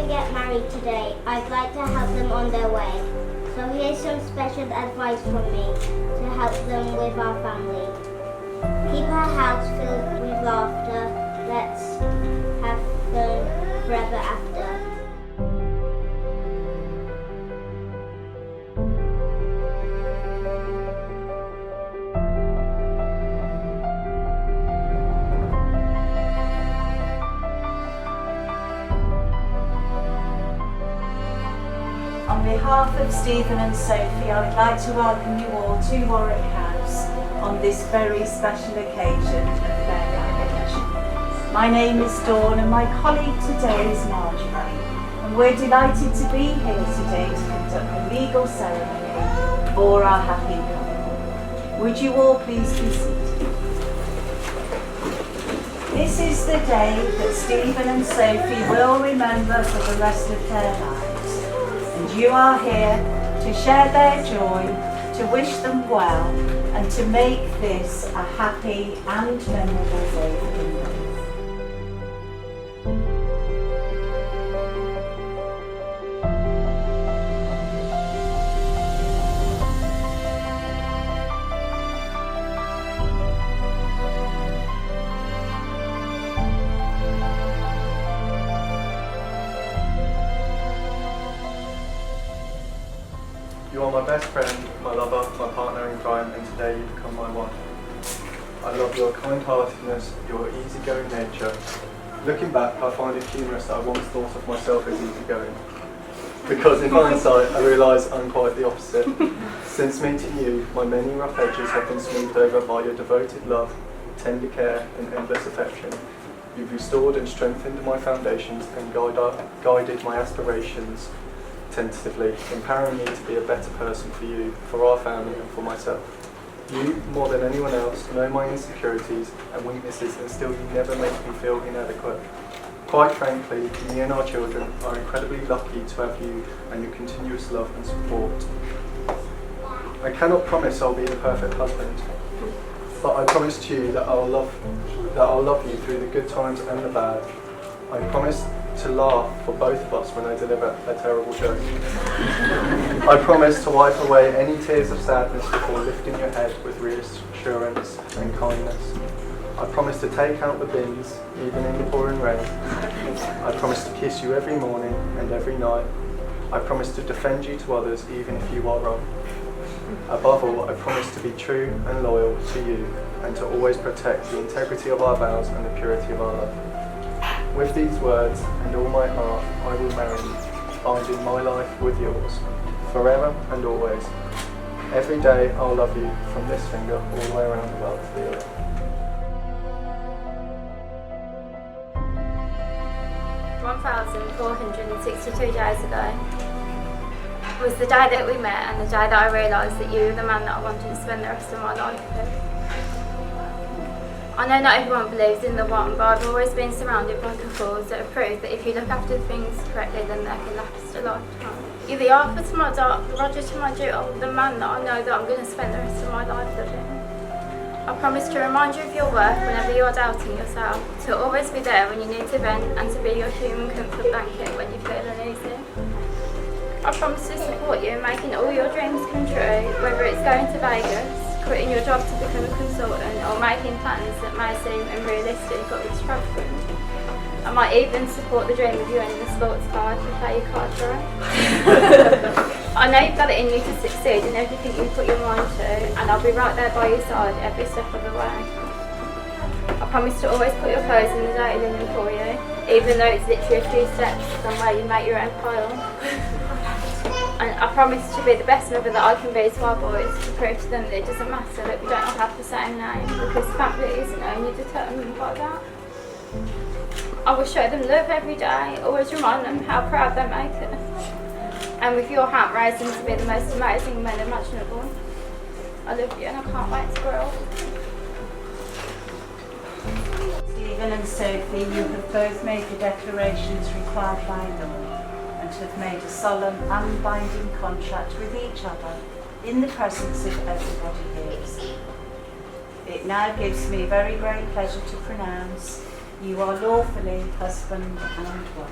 to get married today. I'd like to help them on their way. So here's some special advice from me to help them with our family. Keep our house filled with laughter. Let's have fun forever after. On behalf of Stephen and Sophie, I would like to welcome you all to Warwick House on this very special occasion of their marriage. My name is Dawn and my colleague today is Marjorie, and we're delighted to be here today to conduct the legal ceremony for our happy couple. Would you all please be seated? This is the day that Stephen and Sophie will remember for the rest of their lives. And you are here to share their joy, to wish them well, and to make this a happy and memorable day for them both. You are my best friend, my lover, my partner in crime, and today you become my wife. I love your kind-heartedness, your easygoing nature. Looking back, I find it humorous that I once thought of myself as easygoing. Because in hindsight, I realise I'm quite the opposite. Since meeting you, my many rough edges have been smoothed over by your devoted love, tender care, and endless affection. You've restored and strengthened my foundations and guided my aspirations tentatively, empowering me to be a better person for you, for our family and for myself. You, more than anyone else, know my insecurities and weaknesses, and still you never make me feel inadequate. Quite frankly, me and our children are incredibly lucky to have you and your continuous love and support. I cannot promise I'll be the perfect husband, but I promise to you that I'll love you through the good times and the bad. I promise to laugh for both of us when I deliver a terrible joke. I promise to wipe away any tears of sadness before lifting your head with reassurance and kindness. I promise to take out the bins, even in the pouring rain. I promise to kiss you every morning and every night. I promise to defend you to others, even if you are wrong. Above all, I promise to be true and loyal to you, and to always protect the integrity of our vows and the purity of our love. With these words and all my heart, I will marry you, binding my life with yours, forever and always. Every day I'll love you, from this finger all the way around the world to the earth. 1,462 days ago was the day that we met, and the day that I realised that you were the man that I wanted to spend the rest of my life with. I know not everyone believes in the one, but I've always been surrounded by couples that have proved that if you look after things correctly, then they can last a lifetime. You're the Arthur to my Roger to my Jewel, the man that I know that I'm going to spend the rest of my life living. I promise to remind you of your worth whenever you are doubting yourself, to always be there when you need to vent, and to be your human comfort blanket when you feel uneasy. I promise to support you in making all your dreams come true, whether it's going to Vegas, quitting your job to become a consultant, or making plans that may seem unrealistic or extravagant. I might even support the dream of you owning a sports car if you play your cards right. I know you've got it in you to succeed in everything you put your mind to, and I'll be right there by your side every step of the way. I promise to always put your clothes in the dirty linen for you, even though it's literally a few steps from where you make your own pile. And I promise to be the best mother that I can be to our boys, to prove to them that it doesn't matter that we don't all have the same name, because family isn't only determined by that. I will show them love every day, always remind them how proud they make us. And with your hand, raise them to be the most amazing men imaginable. I love you and I can't wait to grow up. Stephen and Sophie, you have both made the declarations required by law, and have made a solemn and binding contract with each other in the presence of everybody here. It now gives me very great pleasure to pronounce you are lawfully husband and wife.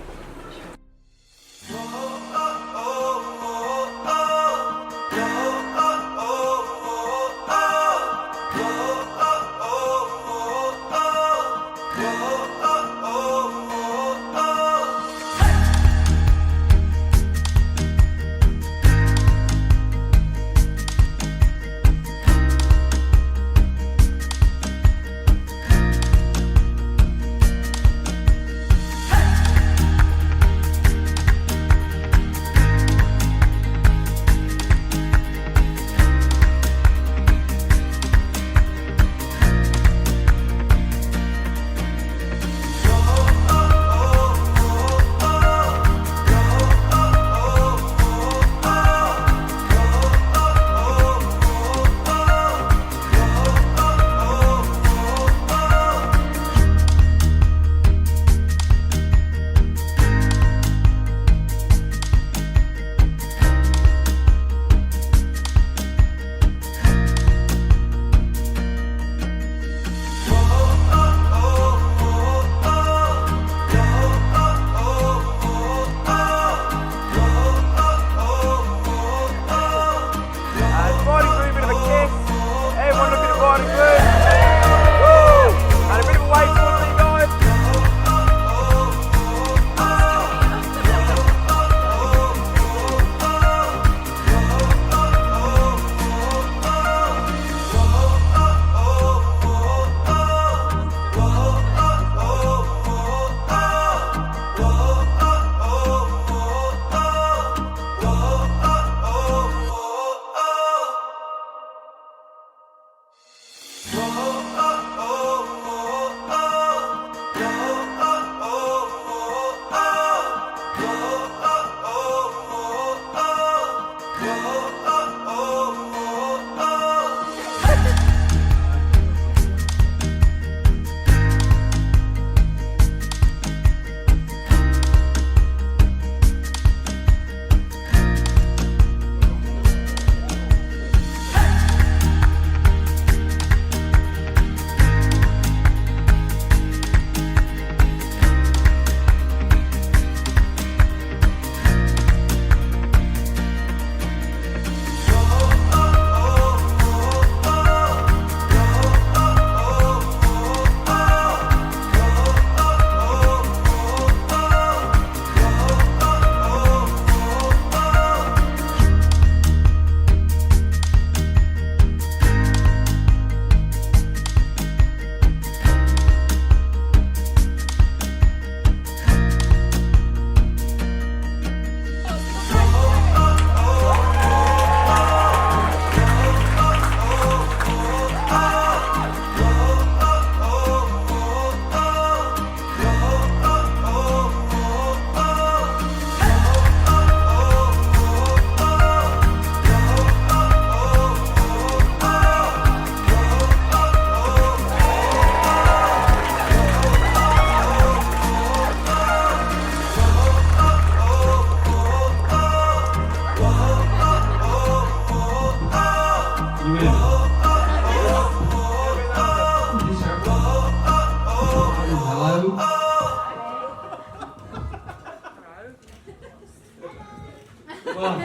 Well,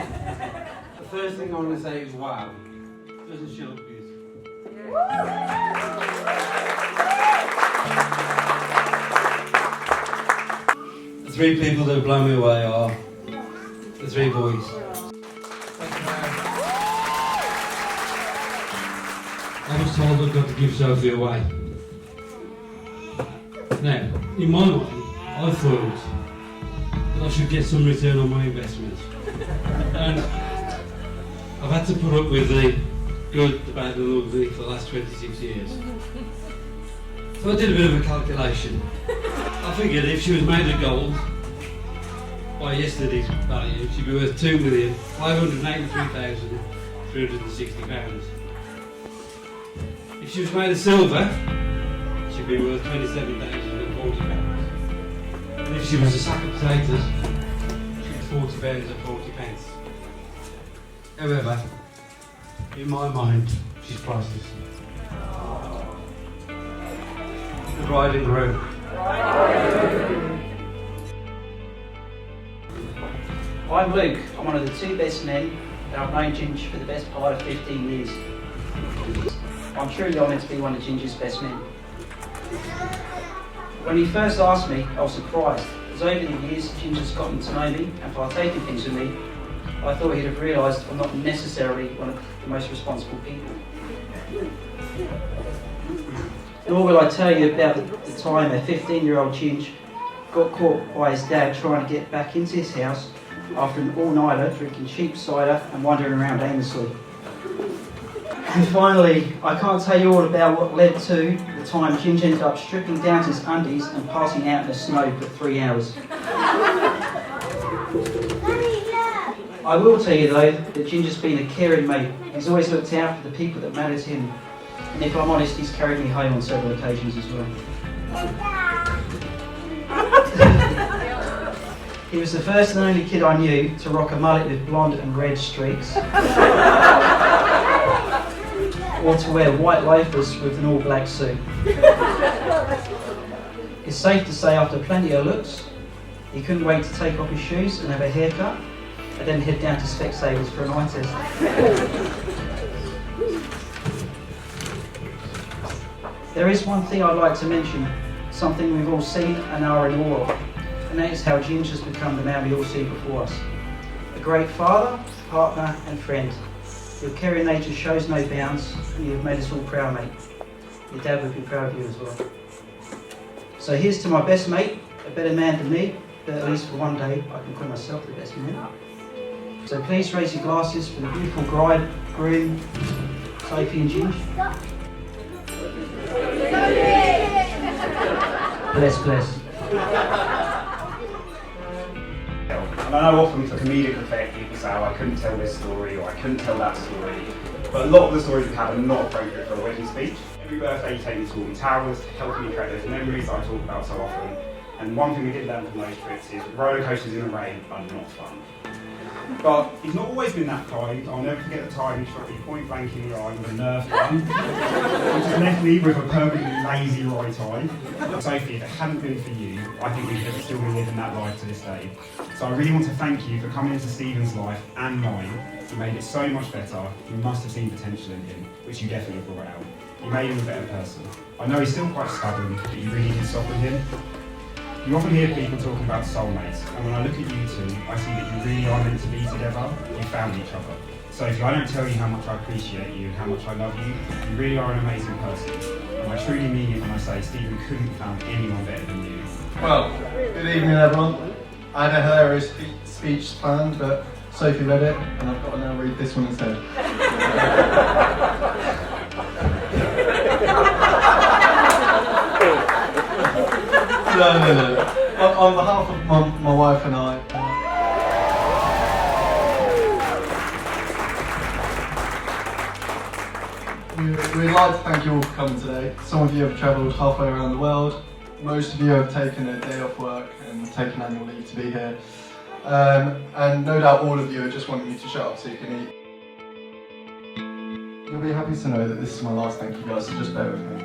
the first thing I want to say is wow. Doesn't she look beautiful? The three people that blow me away are the three boys. I was told I've got to give Sophie away. Now, in my mind, I thought that I should get some return on my investment. And I've had to put up with the good, the bad and the ugly for the last 26 years. So I did a bit of a calculation. I figured if she was made of gold, by yesterday's value, she'd be worth £2,583,360. If she was made of silver, she'd be worth £27,040. And if she was a sack of potatoes, she'd be £40.40. However, in my mind, she's priceless. The bride and groom. I'm Luke. I'm one of the two best men, and I've known Ginge for the best part of 15 years. I'm truly honoured to be one of Ginger's best men. When he first asked me, I was surprised, as over the years Ginger's gotten to know me and partaken things with me. I thought he'd have realised I'm not necessarily one of the most responsible people. Nor will I tell you about the time a 15-year-old Ginge got caught by his dad trying to get back into his house after an all-nighter drinking cheap cider and wandering around aimlessly. And finally, I can't tell you all about what led to the time Ginge ended up stripping down to his undies and passing out in the snow for 3 hours. I will tell you though that Ginger's been a caring mate. He's always looked out for the people that matter to him. And if I'm honest, he's carried me home on several occasions as well. He was the first and only kid I knew to rock a mullet with blonde and red streaks. Or to wear white loafers with an all-black suit. It's safe to say after plenty of looks, he couldn't wait to take off his shoes and have a haircut, and then head down to Specsavers for an eye test. There is one thing I'd like to mention, something we've all seen and are in awe of, and that is how Ginge has become the man we all see before us. A great father, partner and friend. Your caring nature shows no bounds, and you have made us all proud, mate. Your dad would be proud of you as well. So here's to my best mate, a better man than me, but at least for one day I can call myself the best man. So please raise your glasses for the beautiful bride, groom, Sophie and Ginge. Bless, bless. And I know often for comedic effect people say, oh, I couldn't tell this story or I couldn't tell that story. But a lot of the stories we have are not appropriate for a wedding speech. Every birthday you take me to Alton Towers, helping me create those memories that I talk about so often. And one thing we did learn from those trips is roller coasters in the rain are not fun. But he's not always been that kind. I'll never forget the time he struck me point blank in the eye with a Nerf gun, which has left me with a permanently lazy right eye. Sophie, if it hadn't been for you, I think we could have still been living that life to this day. So I really want to thank you for coming into Stephen's life and mine. You made it so much better. You must have seen potential in him, which you definitely brought out. You made him a better person. I know he's still quite stubborn, but you really did soften him. You often hear people talking about soulmates, and when I look at you two, I see that you really are meant to be together. You found each other. Sophie, I don't tell you how much I appreciate you and how much I love you. You really are an amazing person. And I truly mean it when I say Stephen couldn't have found anyone better than you. Well, good evening everyone. I had a hilarious speech planned, but Sophie read it, and I've got to now read this one instead. No. On behalf of my wife and I, we'd like to thank you all for coming today. Some of you have travelled halfway around the world. Most of you have taken a day off work and taken annual leave to be here. And no doubt all of you are just wanting me to shut up so you can eat. You'll be happy to know that this is my last thank you guys, so just bear with me.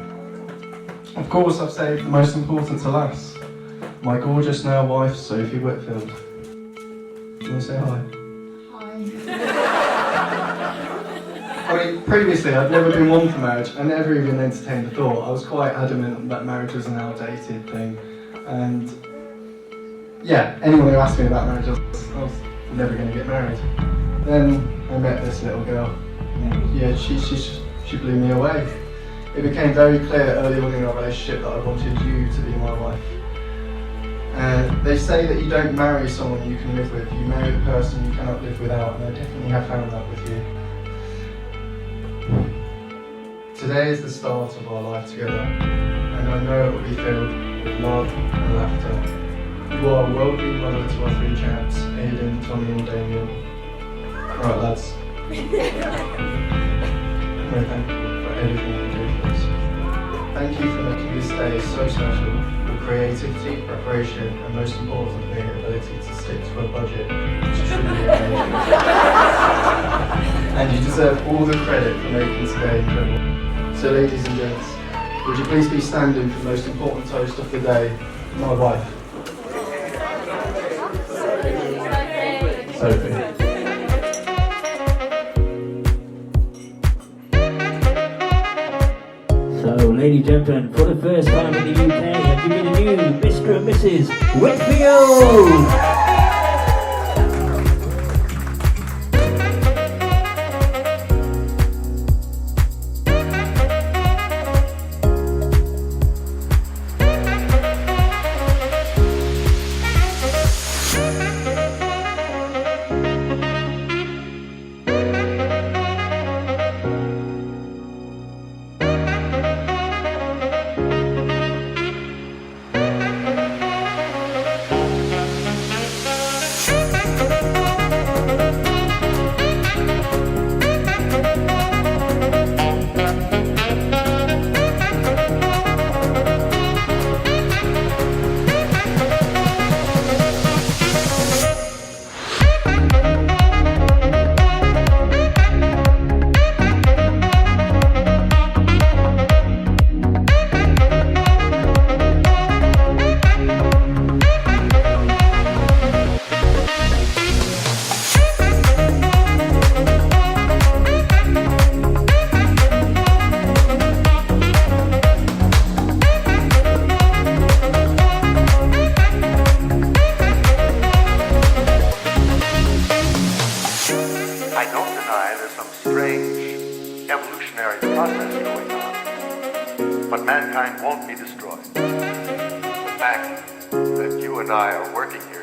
Of course, I've saved the most important to last. My gorgeous now wife, Sophie Whitfield. Do you want to say hi? I mean, previously I'd never been one for marriage. I never even entertained the thought. I was quite adamant that marriage was an outdated thing. And yeah, anyone who asked me about marriage, I was never going to get married. Then I met this little girl. And yeah, she blew me away. It became very clear early on in our relationship that I wanted you to be my wife. They say that you don't marry someone you can live with, you marry the person you cannot live without, and I definitely have found that with you. Today is the start of our life together, and I know it will be filled with love and laughter. You are a worldly mother to our 3 chaps, Aidan, Tommy and Damien. Alright lads. We're thankful for everything you do for us. Thank you for making this day so special, with creativity, preparation, and most importantly, ability to stick to a budget. It's truly amazing. And you deserve all the credit for making today incredible. So ladies and gents, would you please be standing for the most important toast of the day, my wife. Sophie. So, ladies and gentlemen, for the first time in the UK, I'm giving a new Mr. and Mrs. Whitfield! I don't deny there's some strange evolutionary process going on, but mankind won't be destroyed. The fact that you and I are working here